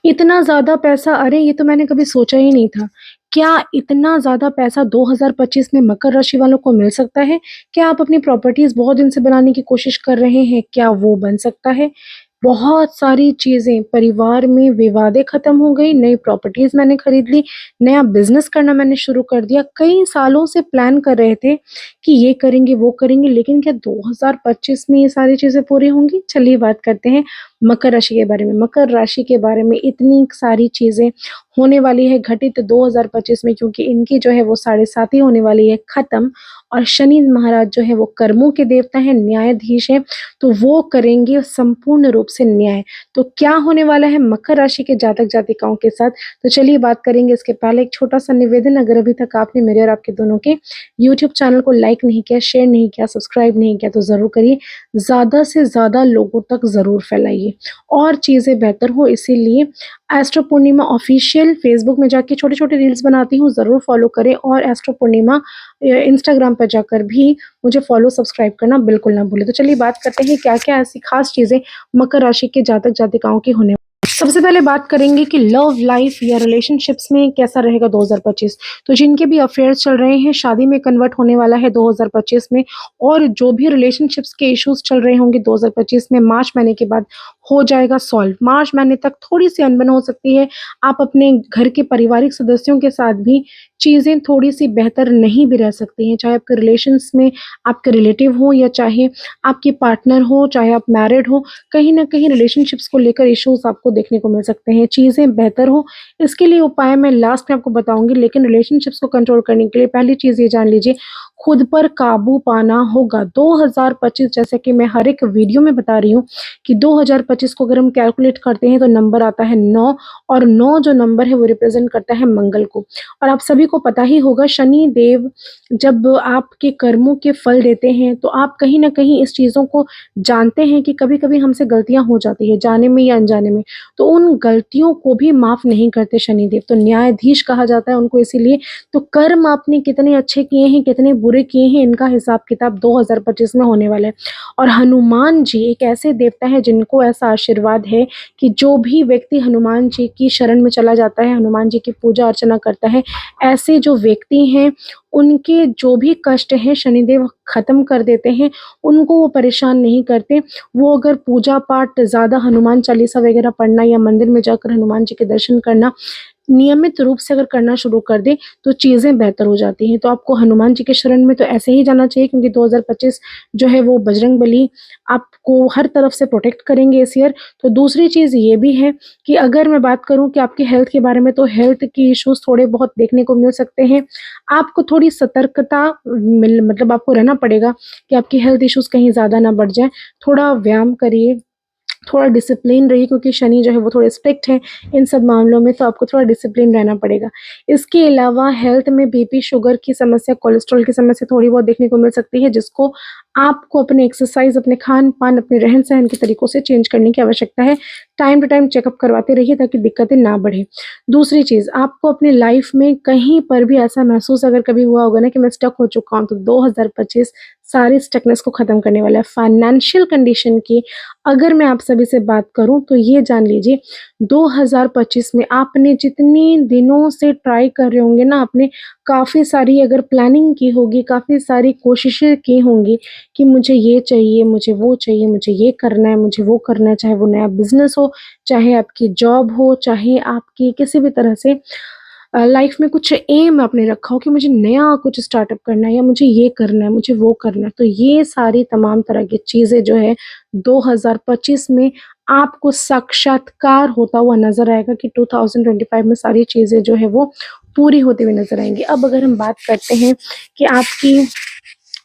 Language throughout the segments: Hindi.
इतना ज़्यादा पैसा, अरे ये तो मैंने कभी सोचा ही नहीं था। क्या इतना ज़्यादा पैसा 2025 में मकर राशि वालों को मिल सकता है? क्या आप अपनी प्रॉपर्टीज़ बहुत दिन से बनाने की कोशिश कर रहे हैं, क्या वो बन सकता है? बहुत सारी चीज़ें, परिवार में विवादें ख़त्म हो गई, नई प्रॉपर्टीज़ मैंने खरीद ली, नया बिज़नेस करना मैंने शुरू कर दिया। कई सालों से प्लान कर रहे थे कि ये करेंगे, वो करेंगे, लेकिन क्या 2025 में ये सारी चीज़ें पूरी होंगी? चलिए बात करते हैं मकर राशि के बारे में। मकर राशि के बारे में इतनी सारी चीज़ें होने वाली है घटित 2025 में, क्योंकि इनकी जो है वो साढ़े साती होने वाली है ख़त्म, और शनि महाराज जो है वो कर्मों के देवता हैं, न्यायाधीश हैं, तो वो करेंगे संपूर्ण रूप से न्याय। तो क्या होने वाला है मकर राशि के जातक-जातिकाओं के साथ? तो चलिए बात करेंगे। इसके पहले एक छोटा-सा निवेदन, अगर अभी तक आपने मेरे और आपके दोनों के यूट्यूब चैनल को लाइक नहीं किया, शेयर नहीं किया, सब्सक्राइब नहीं किया तो ज़रूर करिए। ज़्यादा से ज़्यादा लोगों तक ज़रूर फैलाइए और चीज़ें बेहतर हो, इसीलिए एस्ट्रो पूर्णिमा ऑफ़िशियल फ़ेसबुक में जाके छोटे-छोटे रील्स बनाती हूँ, ज़रूर फ़ॉलो करें, और एस्ट्रो पूर्णिमा इंस्टाग्राम पर जाकर भी मुझे फ़ॉलो, सब्सक्राइब करना बिल्कुल ना भूलें। तो चलिए बात करते हैं क्या-क्या ऐसी ख़ास चीज़ें मकर राशि के जातक-जातिकाओं की होने। सबसे पहले बात करेंगे कि लव लाइफ़ या रिलेशनशिप्स में कैसा रहेगा 2025। तो जिनके भी अफ़ेयर्स चल रहे हैं, शादी में कन्वर्ट होने वाला है 2025 में, और जो भी रिलेशनशिप्स के इश्यूज़ चल रहे होंगे 2025 में, मार्च महीने के बाद हो जाएगा सॉल्व। मार्च महीने तक थोड़ी-सी अनबन हो सकती है। आप अपने घर के पारिवारिक सदस्यों के साथ भी चीज़ें थोड़ी-सी बेहतर नहीं भी रह सकती हैं, चाहे आपके रिलेशंस में आपके रिलेटिव हों या चाहे आपके पार्टनर हो, चाहे आप मैरिड हो, कहीं न कहीं रिलेशनशिप्स को लेकर इश्यूज़ आपको देखने को मिल सकते हैं। चीज़ें बेहतर हो, इसके लिए उपाय मैं लास्ट में आपको बताऊँगी, लेकिन रिलेशनशिप्स को कंट्रोल करने के लिए पहली चीज़ ये जान लीजिए, खुद पर काबू पाना होगा। 2025, जैसे कि मैं हर एक वीडियो में बता रही हूँ कि 2025 को अगर हम कैलकुलेट करते हैं तो नंबर आता है 9, और 9 जो नंबर है वो रिप्रेज़ेंट करता है मंगल को। और आप सभी को पता ही होगा, शनि देव जब आपके कर्मों के फल देते हैं, तो आप कहीं न कहीं इस चीज़ों को जानते हैं कि कभी-कभी हमसे गलतियाँ हो जाती हैं, जाने में या अनजाने में। तो उन गलतियों को भी माफ़ नहीं करते शनिदेव, तो न्यायाधीश कहा जाता है उनको इसीलिए। तो कर्म आपने कितने अच्छे किए हैं, कितने बुरे किए हैं, इनका हिसाब-किताब 2025 में होने वाला है। और हनुमान जी एक ऐसे देवता हैं जिनको ऐसा आशीर्वाद है कि जो भी व्यक्ति हनुमान जी की शरण में चला जाता है, हनुमान जी की पूजा-अर्चना करता है, ऐसे जो व्यक्ति हैं, उनके जो भी कष्ट हैं शनिदेव ख़त्म कर देते हैं, उनको वो परेशान नहीं करते। वो अगर पूजा-पाठ ज़्यादा, हनुमान चालीसा वगैरह पढ़ना या मंदिर में जाकर हनुमान जी के दर्शन करना नियमित रूप से अगर करना शुरू कर दें, तो चीज़ें बेहतर हो जाती हैं। तो आपको हनुमान जी के शरण में तो ऐसे ही जाना चाहिए, क्योंकि 2025 जो है वो बजरंगबली आपको हर तरफ से प्रोटेक्ट करेंगे इस ईयर। तो दूसरी चीज़ ये भी है कि अगर मैं बात करूँ कि आपकी हेल्थ के बारे में, तो हेल्थ की इश्यूज़ थोड़े बहुत देखने को मिल सकते हैं। आपको थोड़ी सतर्कता मतलब आपको रहना पड़ेगा कि आपकी हेल्थ इश्यूज़ कहीं ज़्यादा ना बढ़ जाएँ। थोड़ा व्यायाम करिए, थोड़ा डिसिप्लिन रहिए, क्योंकि शनि जो है वो थोड़े स्ट्रिक्ट हैं इन सब मामलों में, तो आपको थोड़ा डिसिप्लिन रहना पड़ेगा। इसके अलावा हेल्थ में बीपी, शुगर की समस्या, कोलेस्ट्रॉल की समस्या थोड़ी बहुत देखने को मिल सकती है, जिसको आपको अपने एक्सरसाइज़, अपने खान-पान, अपने रहन-सहन के तरीकों से चेंज करने की आवश्यकता है। टाइम टू टाइम चेकअप करवाते रहिए ताकि दिक्कतें ना बढ़ें। दूसरी चीज़, आपको अपनी लाइफ़ में कहीं पर भी ऐसा महसूस अगर कभी हुआ होगा ना कि मैं स्टक हो चुका हूँ, तो 2025 सारी स्टकनेस को ख़त्म करने वाला है। फाइनेंशियल कंडीशन की अगर मैं आप सभी से बात करूँ, तो ये जान लीजिए 2025 में आपने जितने दिनों से ट्राई कर रहे होंगे ना, आपने काफ़ी सारी अगर प्लानिंग की होगी, काफ़ी सारी कोशिशें की होंगी कि मुझे ये चाहिए, मुझे वो चाहिए, मुझे ये करना है, मुझे वो करना है, चाहे वो नया बिज़नेस हो, चाहे आपकी जॉब हो, चाहे आपकी किसी भी तरह से लाइफ में कुछ एम आपने रखा हो कि मुझे नया कुछ स्टार्टअप करना है, या मुझे ये करना है, मुझे वो करना है। तो ये सारी तमाम तरह की चीज़ें जो है 2025 में आपको साक्षात्कार होता हुआ नज़र आएगा कि 2025 में सारी चीज़ें जो है वो पूरी होती हुई नज़र आएँगी। अब अगर हम बात करते हैं कि आपकी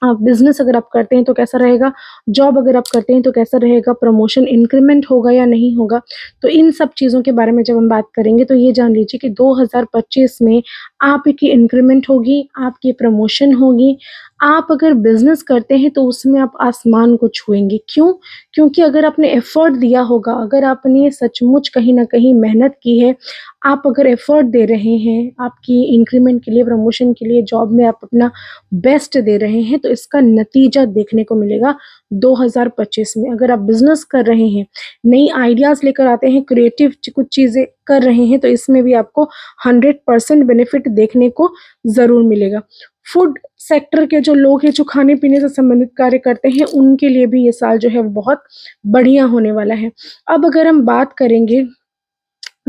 बिज़नेस अगर आप करते हैं तो कैसा रहेगा, जॉब अगर आप करते हैं तो कैसा रहेगा, प्रमोशन इंक्रीमेंट होगा या नहीं होगा। तो इन सब चीज़ों के बारे में जब हम बात करेंगे, तो ये जान लीजिए कि 2025 में आपकी इंक्रीमेंट होगी, आपकी प्रमोशन होगी, आप अगर बिज़नेस करते हैं तो उसमें आप आसमान को छुएँगे, क्यों? क्योंकि अगर आपने एफ़र्ट दिया होगा, अगर आपने सचमुच कहीं न कहीं मेहनत की है, आप अगर एफ़र्ट दे रहे हैं, आपकी इंक्रीमेंट के लिए, प्रमोशन के लिए, जॉब में आप अपना बेस्ट दे रहे हैं, तो इसका नतीजा देखने को मिलेगा 2025 में। अगर आप बिज़नेस कर रहे हैं, नई आइडियाज़ लेकर आते हैं, क्रिएटिव कुछ चीज़ें कर रहे हैं, तो इसमें भी आपको 100% बेनिफिट देखने को ज़रूर मिलेगा। फूड सेक्टर के जो लोग हैं, जो खाने-पीने से संबंधित कार्य करते हैं, उनके लिए भी ये साल जो है वो बहुत बढ़िया होने वाला है। अब अगर हम बात करेंगे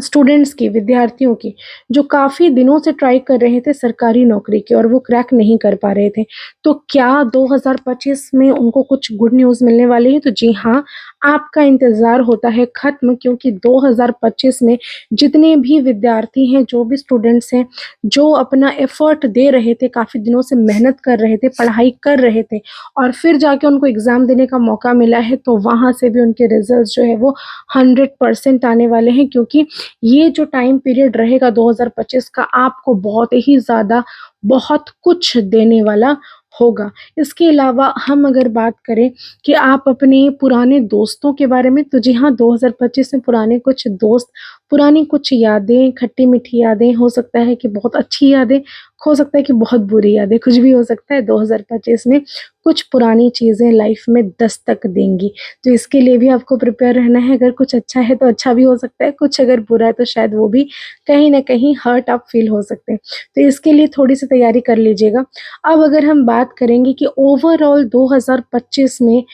स्टूडेंट्स की, विद्यार्थियों की, जो काफ़ी दिनों से ट्राई कर रहे थे सरकारी नौकरी की और वो क्रैक नहीं कर पा रहे थे। तो क्या 2025 में उनको कुछ गुड न्यूज़ मिलने वाली है? तो जी हाँ, आपका इंतज़ार होता है ख़त्म, क्योंकि 2025 में जितने भी विद्यार्थी हैं, जो भी स्टूडेंट्स हैं, जो अपना एफ़र्ट दे रहे थे, काफ़ी दिनों से मेहनत कर रहे थे, पढ़ाई कर रहे थे और फिर जाके उनको एग्ज़ाम देने का मौका मिला है, तो वहाँ से भी उनके रिज़ल्ट्स जो है वो 100% आने वाले हैं, क्योंकि ये जो टाइम पीरियड रहेगा 2025 का, आपको बहुत ही ज़्यादा बहुत कुछ देने वाला होगा। इसके अलावा हम अगर बात करें कि आप अपने पुराने दोस्तों के बारे में, तो जी हाँ, 2025 में पुराने कुछ दोस्त, पुरानी कुछ यादें, खट्टी-मीठी यादें, हो सकता है कि बहुत अच्छी यादें, हो सकता है कि बहुत बुरी यादें, कुछ भी हो सकता है। 2025 में कुछ पुरानी चीज़ें लाइफ़ में दस्तक देंगी। तो इसके लिए भी आपको प्रिपेयर रहना है। अगर कुछ अच्छा है तो अच्छा भी हो सकता है, कुछ अगर बुरा है तो शायद वो भी कहीं न कहीं हर्ट आप फ़ील हो सकते हैं। तो इसके लिए थोड़ी-सी तैयारी कर लीजिएगा। अब अगर हम बात करेंगे कि ओवरऑल 2025 में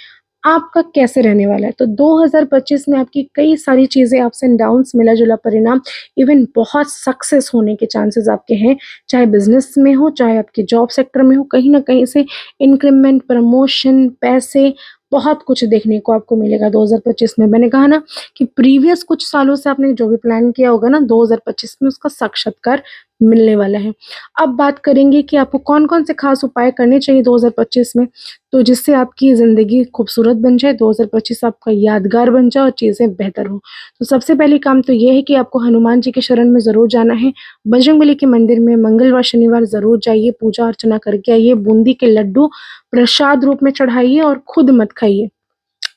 आपका कैसे रहने वाला है, तो 2025 में आपकी कई सारी चीज़ें, अप्स एंड डाउन्स, मिला-जुला परिणाम, इवन बहुत सक्सेस होने के चांसेस आपके हैं। चाहे बिज़नेस में हो, चाहे आपके जॉब सेक्टर में हो, कहीं न कहीं से इंक्रीमेंट, प्रमोशन, पैसे, बहुत कुछ देखने को आपको मिलेगा 2025 में। मैंने कहा ना कि प्रीवियस कुछ सालों से आपने जो भी प्लान किया होगा ना, 2025 में उसका साक्षात्कार मिलने वाला है। अब बात करेंगे कि आपको कौन-कौन से खास उपाय करने चाहिए 2025 में, तो जिससे आपकी ज़िंदगी खूबसूरत बन जाए, 2025 आपका यादगार बन जाए और चीज़ें बेहतर हों। तो सबसे पहली काम तो ये है कि आपको हनुमान जी के शरण में ज़रूर जाना है। बजरंगबली के मंदिर में मंगलवार, शनिवार ज़रूर जाइए, पूजा अर्चना करके आइए, बूंदी के लड्डू प्रसाद रूप में चढ़ाइए और खुद मत खाइए।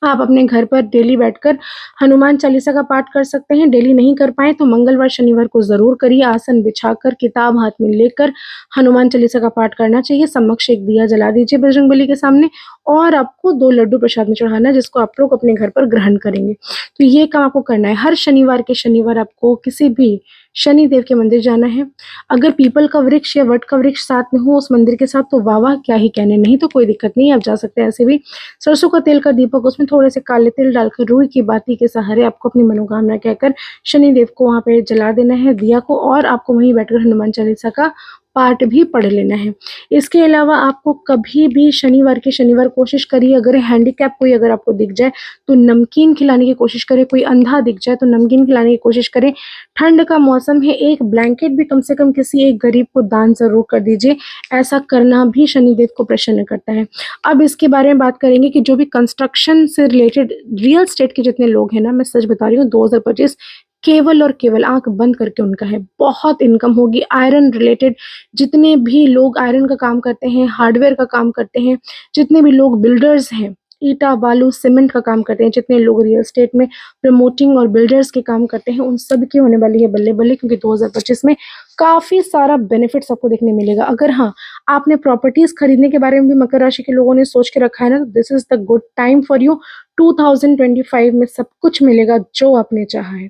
आप अपने घर पर डेली बैठकर हनुमान चालीसा का पाठ कर सकते हैं। डेली नहीं कर पाएँ तो मंगलवार, शनिवार को ज़रूर करिए। आसन बिछाकर, किताब हाथ में लेकर हनुमान चालीसा का पाठ करना चाहिए। समक्ष एक दिया जला दीजिए बजरंगबली के सामने और आपको 2 लड्डू प्रसाद में चढ़ाना है, जिसको आप लोग अपने घर पर ग्रहण करेंगे। तो ये काम आपको करना है। हर शनिवार के शनिवार आपको किसी भी शनिदेव के मंदिर जाना है। अगर पीपल का वृक्ष या वट का वृक्ष साथ में हो उस मंदिर के साथ, तो वाह-वाह, क्या ही कहने, नहीं तो कोई दिक्कत नहीं है, आप जा सकते हैं ऐसे भी। सरसों का तेल का दीपक, उसमें थोड़े से काले तिल डालकर रुई की बाती के सहारे आपको अपनी मनोकामना कहकर शनिदेव को वहाँ पे जला देना है दिया को, और आपको वहीं बैठकर हनुमान चालीसा का पाठ भी पढ़ लेना है। इसके अलावा आपको कभी भी शनिवार के शनिवार कोशिश करिए, अगर हैंडीकैप कोई अगर आपको दिख जाए तो नमकीन खिलाने की कोशिश करें, कोई अंधा दिख जाए तो नमकीन खिलाने की कोशिश करें। ठंड का मौसम है, एक ब्लैंकेट भी कम से कम किसी एक गरीब को दान ज़रूर कर दीजिए। ऐसा करना भी शनिदेव को प्रसन्न करता है। अब इसके बारे में बात करेंगे कि जो भी कंस्ट्रक्शन से रिलेटेड रियल एस्टेट के जितने लोग हैं ना, मैं सच बता रही हूँ, 2025 केवल और केवल आँख बंद करके उनका है। बहुत इनकम होगी आयरन रिलेटेड, जितने भी लोग आयरन का काम करते हैं, हार्डवेयर का काम करते हैं, जितने भी लोग बिल्डर्स हैं, ईंटा, बालू, सीमेंट का काम करते हैं, जितने लोग रियल एस्टेट में प्रमोटिंग और बिल्डर्स के काम करते हैं, उन सब की होने वाली है बल्ले-बल्ले, क्योंकि 2025 में काफ़ी सारा बेनिफिट्स आपको देखने मिलेगा। अगर हाँ, आपने प्रॉपर्टीज़ खरीदने के बारे में भी मकर राशि के लोगों ने सोच के रखा है ना, this is the good time for you. 2025 में सब कुछ मिलेगा जो आपने चाहा है।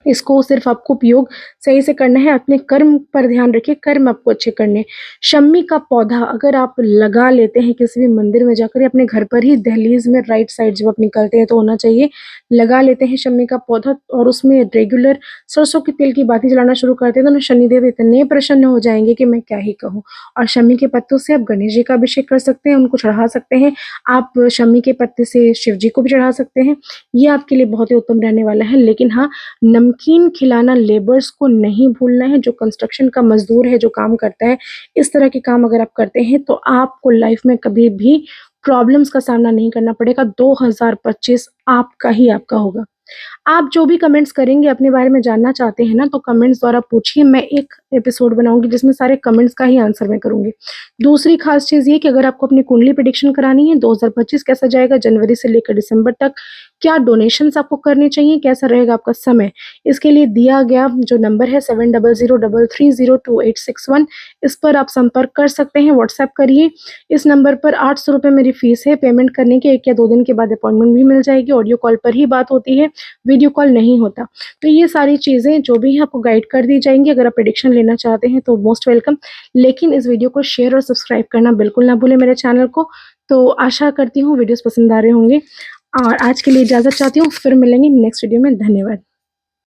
इसको सिर्फ़ आपको उपयोग सही से करना है, अपने कर्म पर ध्यान रखिए, कर्म आपको अच्छे करने हैं। शम्मी का पौधा अगर आप लगा लेते हैं किसी भी मंदिर में जाकर या अपने घर पर ही दहलीज में राइट साइड जब आप निकलते हैं तो होना चाहिए, लगा लेते हैं शम्मी का पौधा और उसमें रेगुलर सरसों के तेल की बाती जलाना शुरू कर दें, तो ना शनिदेव इतने प्रसन्न हो जाएँगे कि मैं क्या ही कहूँ। और शम्मी के पत्तों से आप गणेश जी का अभिषेक कर सकते हैं, उनको चढ़ा सकते हैं। आप शम्मी के पत्ते से शिव जी को भी चढ़ा सकते हैं। ये आपके लिए बहुत ही उत्तम रहने वाला है। लेकिन हाँ, नमकीन खिलाना लेबर्स को नहीं भूलना है, जो कंस्ट्रक्शन का मज़दूर है, जो काम करता है, इस तरह के काम अगर आप करते हैं तो आपको लाइफ़ में कभी भी प्रॉब्लम्स का सामना नहीं करना पड़ेगा। 2025 आपका ही आपका होगा। आप जो भी कमेंट्स करेंगे अपने बारे में जानना चाहते हैं ना, तो कमेंट्स द्वारा पूछिए, मैं एक एपिसोड बनाऊँगी जिसमें सारे कमेंट्स का ही आंसर मैं करूँगी। दूसरी ख़ास चीज़ ये कि अगर आपको अपनी कुंडली प्रेडिक्शन करानी है 2025 कैसा जाएगा जनवरी से लेकर दिसंबर तक, क्या डोनेशंस आपको करने चाहिए, कैसा रहेगा आपका समय, इसके लिए दिया गया जो नंबर है 7003302861 इस पर आप संपर्क कर सकते हैं, व्हाट्सएप करिए। इस नंबर पर ₹800 मेरी फ़ीस है, पेमेंट करने के 1 या 2 दिन के बाद अपॉइंटमेंट भी मिल जाएगी, ऑडियो कॉल पर ही बात होती है, वीडियो कॉल नहीं होता। तो ये सारी चीज़ें जो भी हैं आपको गाइड कर दी जाएँगी, अगर आप प्रेडिक्शन लेना चाहते हैं तो मोस्ट वेलकम। लेकिन इस वीडियो को शेयर और सब्सक्राइब करना बिल्कुल ना भूलें मेरे चैनल को। तो आशा करती हूँ वीडियोज़ पसंद आ रहे होंगे और आज के लिए इजाज़त चाहती हूँ, फिर मिलेंगे नेक्स्ट वीडियो में। धन्यवाद।